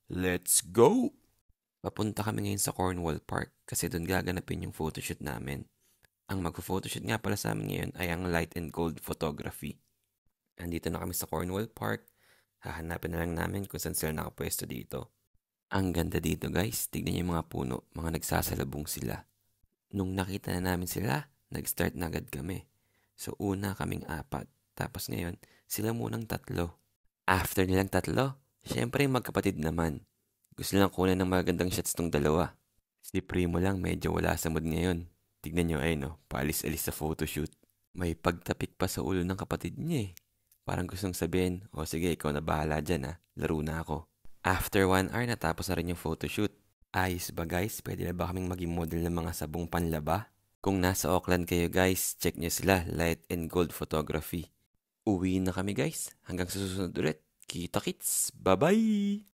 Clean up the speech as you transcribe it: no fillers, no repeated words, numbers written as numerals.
Let's go! Papunta kami ngayon sa Cornwall Park kasi doon gaganapin yung photoshoot namin. Ang magpo-photoshoot nga pala sa amin ngayon ay ang light and cold photography. Andito na kami sa Cornwall Park. Hahanapin na lang namin kung saan sila nakapwesto dito. Ang ganda dito guys, tignan niyo yung mga puno, mga nagsasalubong sila. Nung nakita na namin sila, nag-start na agad kami. So una kaming apat, tapos ngayon sila munang tatlo. After nilang tatlo, syempre magkapatid naman. Gusto lang kunan ng magagandang shots tong dalawa. Si Primo lang medyo wala sa mood ngayon. Tignan nyo ayun paalis-alis sa photoshoot. May pagtapik pa sa ulo ng kapatid niya eh. Parang gustong sabihin, o sige ikaw na bahala dyan laro na ako. After 1 hour natapos na rin yung photoshoot. Ayos ba guys? Pwede na ba kaming maging model ng mga sabong panlaba? Kung nasa Auckland kayo guys, check nyo sila, Light and Gold Photography. Uwi na kami guys. Hanggang sa susunod ulit. Kita kits. Bye-bye!